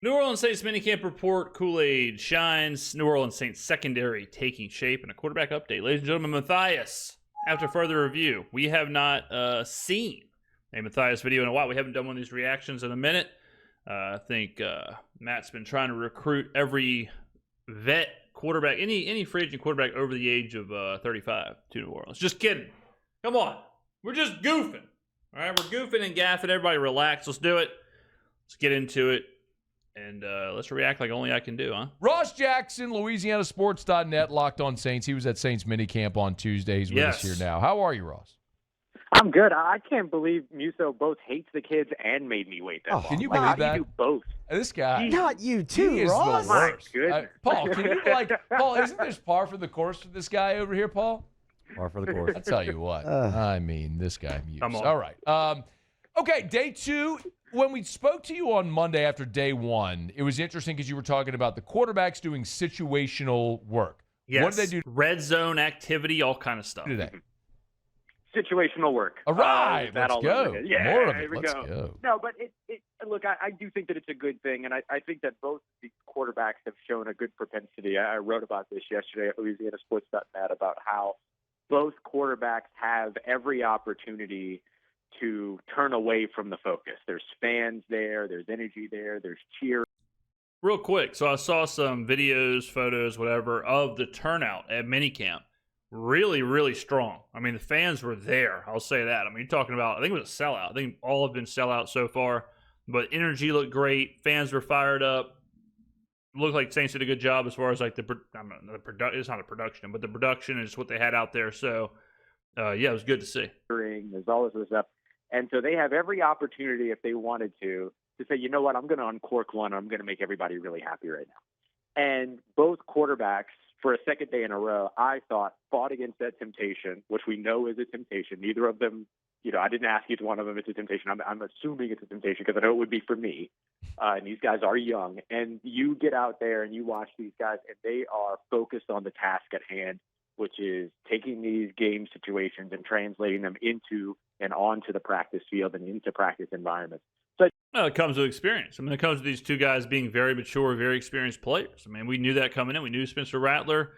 New Orleans Saints minicamp report, Kool-Aid shines, New Orleans Saints secondary taking shape, and a quarterback update. Ladies and gentlemen, Matthias, after further review, we have not seen a Matthias video in a while. We haven't done one of these reactions in a minute. I think Matt's been trying to recruit every vet quarterback, any free agent quarterback over the age of 35 to New Orleans. Just kidding. Come on. We're just goofing. All right, we're goofing and gaffing. Everybody relax. Let's do it. Let's get into it. And let's react like only I can do, huh? Ross Jackson, LouisianaSports.net, Locked On Saints. He was at Saints minicamp on Tuesday. He's with us here now. How are you, Ross? I'm good. I can't believe Musso both hates the kids and made me wait that long. Can you like, believe that? How do you do both? This guy. Not you too, he is Ross. the worst. My goodness. Paul, can you Paul, isn't this par for the course for this guy over here, Paul? Par for the course. I'll tell you what. I mean, this guy mutes. Come on. All right. Okay, day two. When we spoke to you on Monday after day one, it was interesting because you were talking about the quarterbacks doing situational work. Yes. What did they do Red zone activity, all kind of stuff. today? Situational work. All right, that let's all go. over again. Yeah, More of here it. we Let's go. go. No, but look, I do think that it's a good thing, and I think that both these quarterbacks have shown a good propensity. I wrote about this yesterday at LouisianaSports.net about how both quarterbacks have every opportunity to turn away from the focus. There's fans there, there's energy there, there's cheer. Real quick, so I saw some videos, photos, whatever, of the turnout at minicamp. Really, really strong. I mean, the fans were there. I'll say that. I mean, you're talking about, I think it was a sellout. I think all have been sellouts so far. But energy looked great. Fans were fired up. Looked like Saints did a good job as far as like it's not a production, but the production is what they had out there. So, yeah, it was good to see. There's all this other stuff. And so they have every opportunity, if they wanted to say, you know what, I'm going to uncork one. I'm going to make everybody really happy right now. And both quarterbacks, for a second day in a row, I thought fought against that temptation, which we know is a temptation. Neither of them, I didn't ask each one of them it's a temptation. I'm assuming it's a temptation because I know it would be for me. And these guys are young. And you get out there and you watch these guys, and they are focused on the task at hand, which is taking these game situations and translating them into and onto the practice field and into practice environments. Well, it comes with experience. I mean, it comes with these two guys being very mature, very experienced players. I mean, we knew that coming in. We knew Spencer Rattler,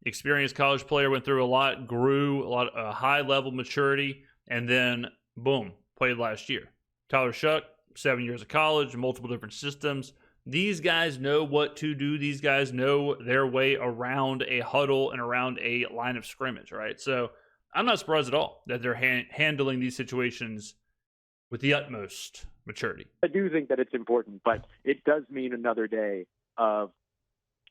experienced college player, went through a lot, grew a lot, a high-level maturity, and then, boom, played last year. Tyler Shuck, 7 years of college, multiple different systems. These guys know what to do. These guys know their way around a huddle and around a line of scrimmage, right? So I'm not surprised at all that they're handling these situations with the utmost maturity. I do think that it's important, but it does mean another day of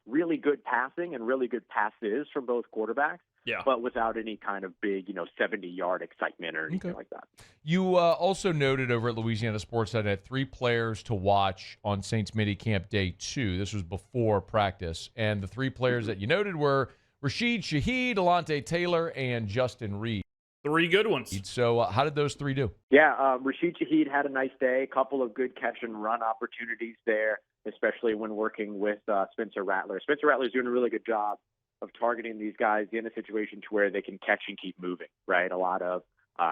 really good passing and really good passes from both quarterbacks, but without any kind of big, 70-yard excitement or anything like that. You also noted over at Louisiana Sports that had 3 players to watch on Saints minicamp day 2. This was before practice. And the 3 players that you noted were Rashid Shaheed, Alontae Taylor, and Justin Reed. 3 good ones. So how did those 3 do? Yeah, Rashid Shaheed had a nice day, a couple of good catch and run opportunities there, especially when working with Spencer Rattler. Spencer Rattler's doing a really good job of targeting these guys in a situation to where they can catch and keep moving, right? A lot of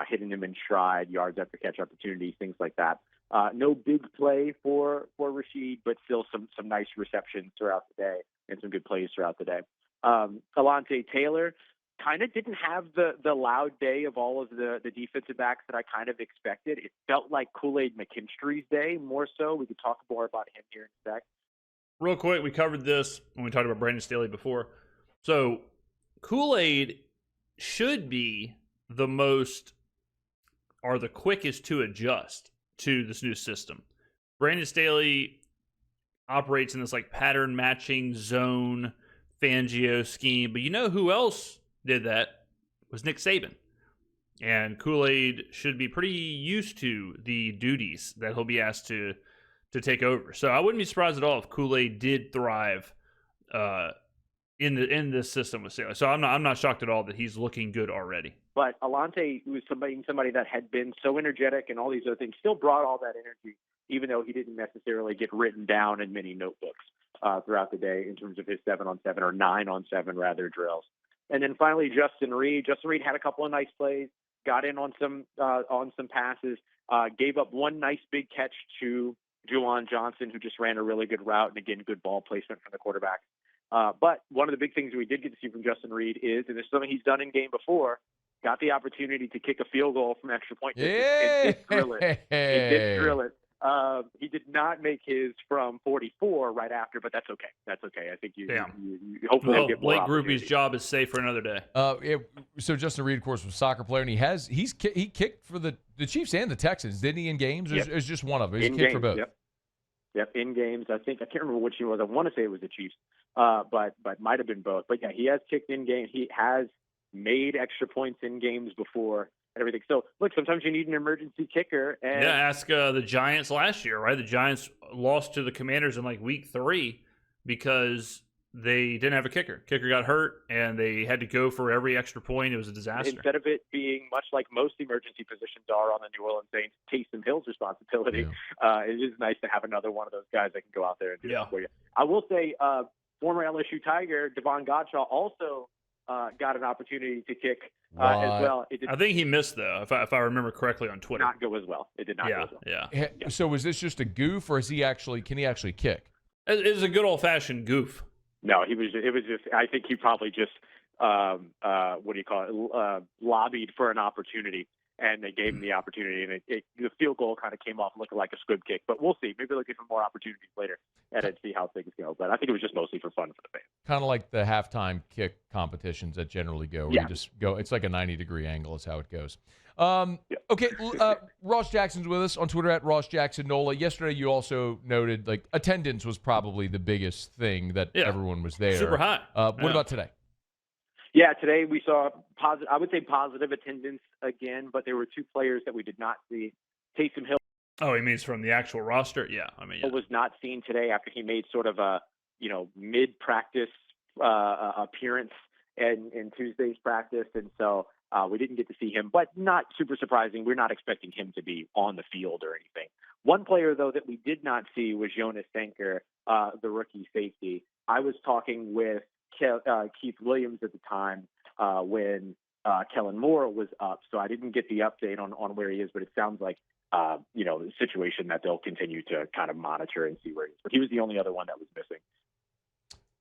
hitting them in stride, yards after catch opportunities, things like that. No big play for Rashid, but still some nice receptions throughout the day and some good plays throughout the day. Alontae Taylor kind of didn't have the loud day of all of the defensive backs that I kind of expected. It felt like Kool-Aid McKinstry's day more so. We could talk more about him here in a sec. Real quick, we covered this when we talked about Brandon Staley before. So Kool-Aid should be the quickest to adjust to this new system. Brandon Staley operates in this like pattern matching zone Fangio scheme, but you know who else did that was Nick Saban. And Kool-Aid should be pretty used to the duties that he'll be asked to take over. So I wouldn't be surprised at all if Kool-Aid did thrive in this system with Staley. So I'm not shocked at all that he's looking good already. But Alontae, who was somebody that had been so energetic and all these other things, still brought all that energy, even though he didn't necessarily get written down in many notebooks throughout the day in terms of his 7-on-7 or 9-on-7 rather drills. And then finally, Justin Reed. Justin Reed had a couple of nice plays, got in on some passes, gave up one nice big catch to Juwan Johnson, who just ran a really good route, and again, good ball placement from the quarterback. But one of the big things we did get to see from Justin Reed is, and this is something he's done in game before, got the opportunity to kick a field goal from extra point distance and did drill it. He did drill it. He did not make his from 44 right after, but that's okay. That's okay. I think you hopefully Well, get more Blake Grupe's opportunities. job is safe for another day. So Justin Reed, of course, was a soccer player, and he kicked for the Chiefs and the Texans, didn't he, in games? Or is just one of them? He's kicked for both. Yep, in games. I can't remember which he was. I want to say it was the Chiefs, but might have been both. But yeah, he has kicked in games. He has made extra points in games before and everything. So look, sometimes you need an emergency kicker. And yeah, ask the Giants last year, right? The Giants lost to the Commanders in like week 3 because they didn't have a kicker. Kicker got hurt, and they had to go for every extra point. It was a disaster. Instead of it being much like most emergency positions are on the New Orleans Saints, Taysom Hill's responsibility, it is nice to have another one of those guys that can go out there and do it for you. I will say, former LSU Tiger Devon Godshaw also got an opportunity to kick as well. It did I think he missed, though, if I remember correctly on Twitter. Not go as well. It did not go as well. Yeah. So was this just a goof, or can he actually kick? It was a good old-fashioned goof. No, it was just. I think he probably just lobbied for an opportunity, and they gave him the opportunity, and the field goal kind of came off looking like a squib kick. But we'll see. Maybe they'll give him more opportunities later and see how things go. But I think it was just mostly for fun for the fans. Kind of like the halftime kick competitions that generally go, where you just go. It's like a 90-degree angle is how it goes. Okay, Ross Jackson's with us on Twitter at Ross Jackson Nola. Yesterday, you also noted like attendance was probably the biggest thing that everyone was there. Super high. What about today? Yeah, today we saw positive. I would say positive attendance again, but there were 2 players that we did not see. Taysom Hill. Oh, he means from the actual roster? Yeah, was not seen today after he made sort of a mid-practice appearance in Tuesday's practice, and so we didn't get to see him. But not super surprising. We're not expecting him to be on the field or anything. One player though that we did not see was Jonas Sanker, the rookie safety. I was talking with Keith Williams at the time when Kellen Moore was up, so I didn't get the update on where he is, but it sounds like the situation that they'll continue to kind of monitor and see where he is. But he was the only other one that was missing.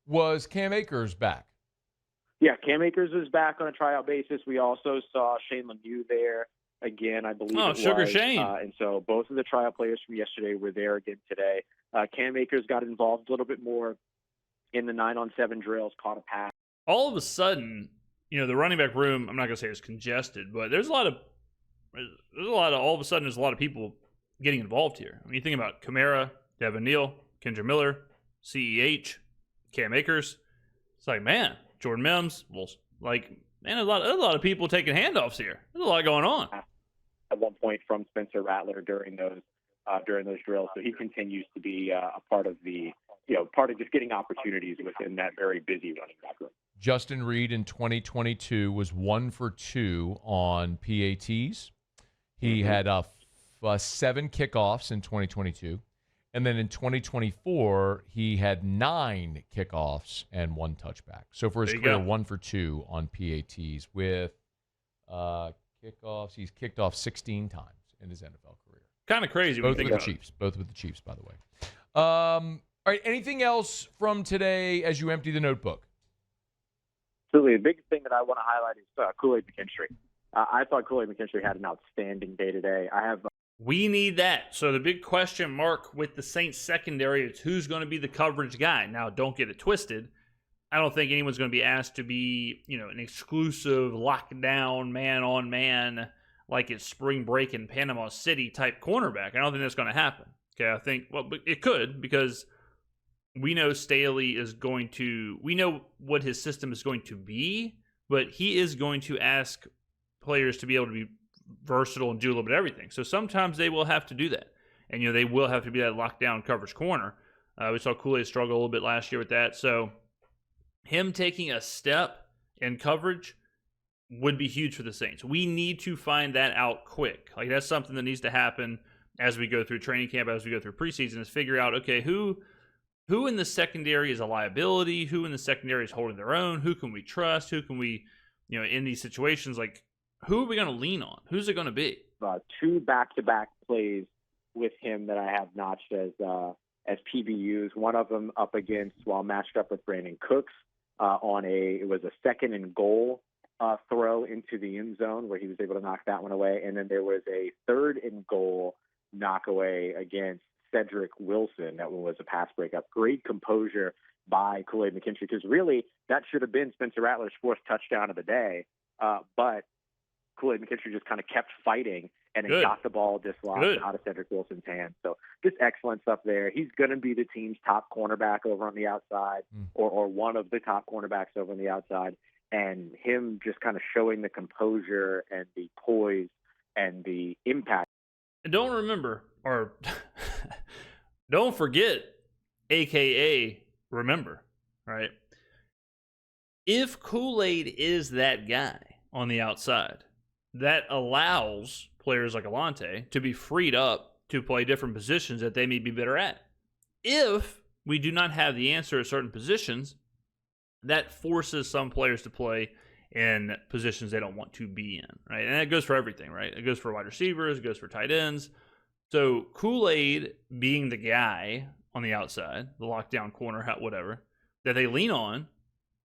Was Cam Akers back? Yeah, Cam Akers was back on a tryout basis. We also saw Shane Lemieux there again, I believe. Oh, Sugar Shane. And so both of the tryout players from yesterday were there again today. Cam Akers got involved a little bit more in the 9-on-7 drills, caught a pass. All of a sudden, the running back room, I'm not going to say it's congested, but there's a lot of all of a sudden, there's a lot of people getting involved here. I mean, you think about Kamara, Devin Neal, Kendra Miller, CEH, Cam Akers. It's like, man, Jordan Mims. There's a lot of people taking handoffs here. There's a lot going on. At one point from Spencer Rattler during those drills, so he continues to be a part of part of just getting opportunities within that very busy running back room. Justin Reed in 2022 was 1 for 2 on PATs. He had 7 kickoffs in 2022. And then in 2024, he had 9 kickoffs and 1 touchback. So for his career, 1 for 2 on PATs with kickoffs. He's kicked off 16 times in his NFL career. Kind of crazy. Both with the Chiefs. Both with the Chiefs, by the way. All right. Anything else from today as you empty the notebook? Absolutely. The big thing that I want to highlight is Kool-Aid McKinstry. I thought Kool-Aid McKinstry had an outstanding day today. We need that. So the big question mark with the Saints secondary is who's going to be the coverage guy. Now, don't get it twisted. I don't think anyone's going to be asked to be, an exclusive lockdown man-on-man like it's spring break in Panama City type cornerback. I don't think that's going to happen. Okay, I think, it could because we know Staley is going to, we know what his system is going to be, but he is going to ask players to be able to be versatile and do a little bit of everything. So sometimes they will have to do that. And, they will have to be that lockdown coverage corner. We saw Kool-Aid struggle a little bit last year with that. So him taking a step in coverage would be huge for the Saints. We need to find that out quick. Like, that's something that needs to happen as we go through training camp, as we go through preseason, is figure out, okay, who in the secondary is a liability? Who in the secondary is holding their own? Who can we trust? Who can we, in these situations, like, who are we going to lean on? Who's it going to be? 2 back-to-back plays with him that I have notched as PBUs. One of them up against, matched up with Brandon Cooks it was a 2nd and goal throw into the end zone where he was able to knock that one away. And then there was a 3rd and goal knock away against Cedric Wilson. That one was a pass breakup. Great composure by Kool-Aid McKinstry, because really that should have been Spencer Rattler's 4th touchdown of the day. But Kool-Aid McKinstry just kind of kept fighting and it got the ball dislodged out of Cedric Wilson's hands. So just excellent stuff there. He's going to be the team's top cornerback over on the outside, or one of the top cornerbacks over on the outside. And him just kind of showing the composure and the poise and the impact. And don't forget, AKA remember, right? If Kool-Aid is that guy on the outside, that allows players like Alante to be freed up to play different positions that they may be better at. If we do not have the answer at certain positions, that forces some players to play in positions they don't want to be in, right? And that goes for everything, right? It goes for wide receivers, it goes for tight ends. So Kool-Aid being the guy on the outside, the lockdown corner, whatever, that they lean on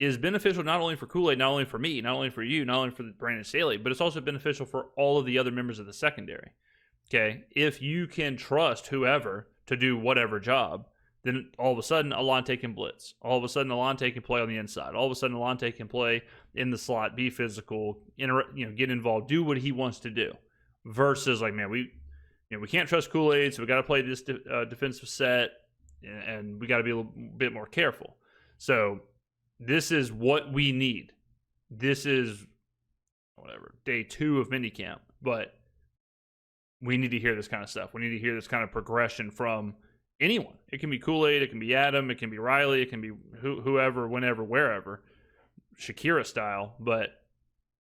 is beneficial not only for Kool-Aid, not only for me, not only for you, not only for Brandon Staley, but it's also beneficial for all of the other members of the secondary. Okay? If you can trust whoever to do whatever job, then all of a sudden Alante can blitz. All of a sudden Alante can play on the inside. All of a sudden Alante can play in the slot, be physical, get involved, do what he wants to do. Versus like, man, we can't trust Kool-Aid, so we got to play this defensive set, and we got to be a little bit more careful. So this is what we need. This is day 2 of minicamp, but we need to hear this kind of stuff. We need to hear this kind of progression from anyone. It can be Kool-Aid, it can be Adam, it can be Riley, it can be whoever, whenever, wherever, Shakira style, but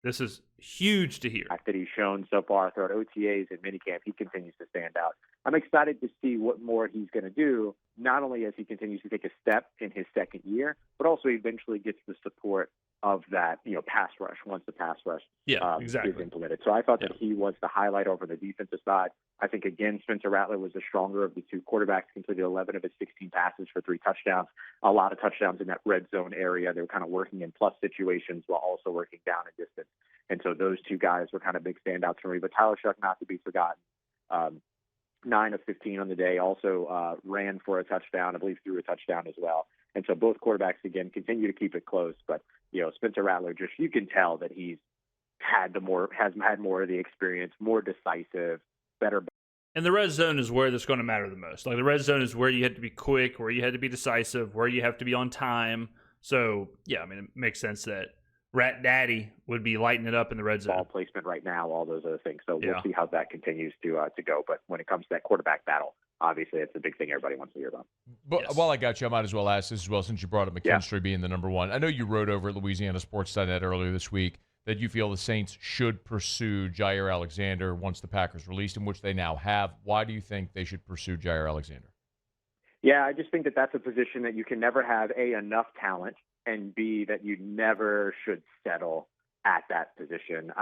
this is huge to hear. The fact that he's shown so far throughout OTAs and minicamp, he continues to stand out. I'm excited to see what more he's going to do, not only as he continues to take a step in his 2nd year, but also eventually gets the support of that, pass rush once the pass rush is implemented. So I thought that he was the highlight over the defensive side. I think, again, Spencer Rattler was the stronger of the 2 quarterbacks, completed 11 of his 16 passes for 3 touchdowns, a lot of touchdowns in that red zone area. They were kind of working in plus situations while also working down in distance. And so those 2 guys were kind of big standouts for me. But Tyler Shuck, not to be forgotten, 9 of 15 on the day, also ran for a touchdown, I believe threw a touchdown as well. And so both quarterbacks, again, continue to keep it close. But, Spencer Rattler, just you can tell that has had more of the experience, more decisive, better. And the red zone is where that's going to matter the most. Like the red zone is where you have to be quick, where you have to be decisive, where you have to be on time. So, yeah, I mean, it makes sense that Rat Daddy would be lighting it up in the red zone. Ball placement right now, all those other things. So we'll see how that continues to go. But when it comes to that quarterback battle, obviously it's the big thing everybody wants to hear about. But while I got you, I might as well ask this as well, since you brought up McKinstry being the number 1. I know you wrote over at LouisianaSports.net earlier this week that you feel the Saints should pursue Jair Alexander once the Packers released him, which they now have. Why do you think they should pursue Jair Alexander? Yeah, I just think that that's a position that you can never have, A, enough talent, and B, that you never should settle at that position.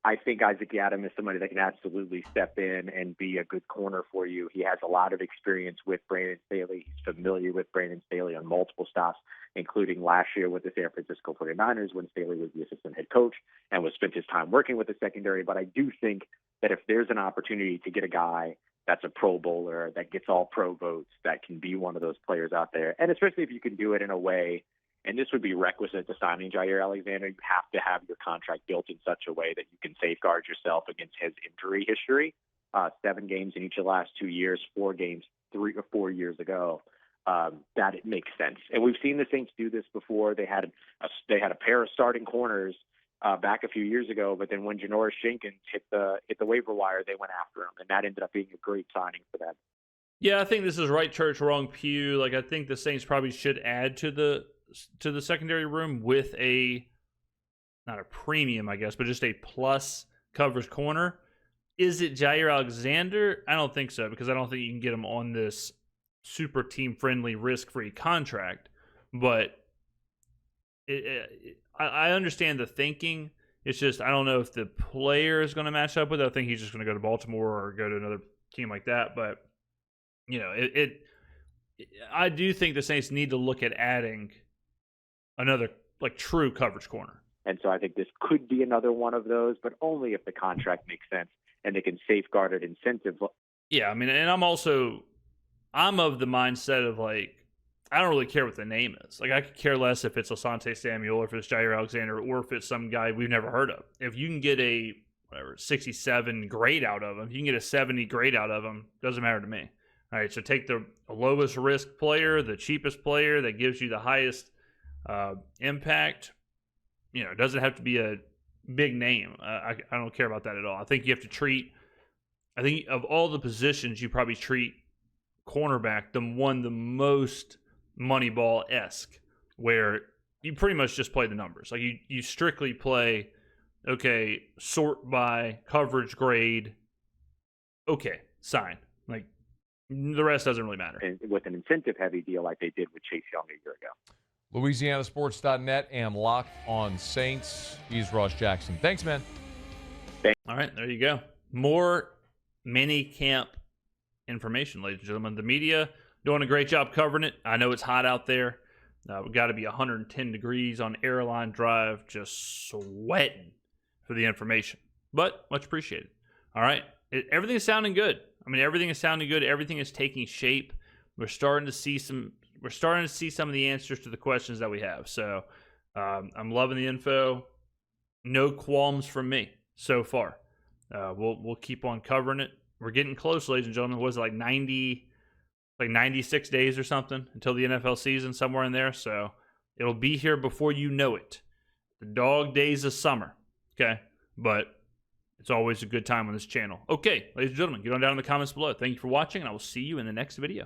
I think Isaac Yiadom is somebody that can absolutely step in and be a good corner for you. He has a lot of experience with Brandon Staley. He's familiar with Brandon Staley on multiple stops, including last year with the San Francisco 49ers when Staley was the assistant head coach and spent his time working with the secondary. But I do think that if there's an opportunity to get a guy that's a Pro Bowler, that gets all pro votes, that can be one of those players out there, and especially if you can do it in a way, and this would be requisite to signing Jair Alexander, you have to have your contract built in such a way that you can safeguard yourself against his injury history. 7 games in each of the last 2 years, 4 games 3 or 4 years ago. That it makes sense. And we've seen the Saints do this before. They had a pair of starting corners back a few years ago, but then when Janoris Jenkins hit the waiver wire, they went after him, and that ended up being a great signing for them. Yeah, I think this is right church, wrong pew. Like I think the Saints probably should add to the secondary room with not a premium, I guess, but just a plus coverage corner. Is it Jair Alexander? I don't think so, because I don't think you can get him on this super team-friendly, risk-free contract. But I understand the thinking. It's just I don't know if the player is going to match up with it. I think he's just going to go to Baltimore or go to another team like that. But I do think the Saints need to look at adding another like true coverage corner. And so I think this could be another one of those, but only if the contract makes sense and they can safeguard it incentive. Yeah, I mean, and I'm of the mindset of like, I don't really care what the name is. Like, I could care less if it's Asante Samuel or if it's Jair Alexander or if it's some guy we've never heard of. If you can get a 67 grade out of him, if you can get a 70 grade out of him, doesn't matter to me. All right, so take the lowest risk player, the cheapest player that gives you the highest impact. It doesn't have to be a big name. I don't care about that at all. I think you have to treat, of all the positions, you probably treat cornerback the most Moneyball-esque, where you pretty much just play the numbers. Like you strictly play, okay, sort by coverage grade. Okay, sign. Like the rest doesn't really matter. And with an incentive-heavy deal like they did with Chase Young a year ago. LouisianaSports.net and Locked on Saints. He's Ross Jackson. Thanks, man. All right, there you go. More Minicamp information, ladies and gentlemen. The media doing a great job covering it. I know it's hot out there. We've got to be 110 degrees on Airline Drive, just sweating for the information. But much appreciated. All right, everything is sounding good. I mean, everything is sounding good. Everything is taking shape. We're starting to see some of the answers to the questions that we have. So I'm loving the info. No qualms from me so far. We'll keep on covering it. We're getting close, ladies and gentlemen. Was it like 96 days or something until the NFL season, somewhere in there? So it'll be here before you know it. The dog days of summer. Okay, but it's always a good time on this channel. Okay, ladies and gentlemen, get on down in the comments below. Thank you for watching, and I will see you in the next video.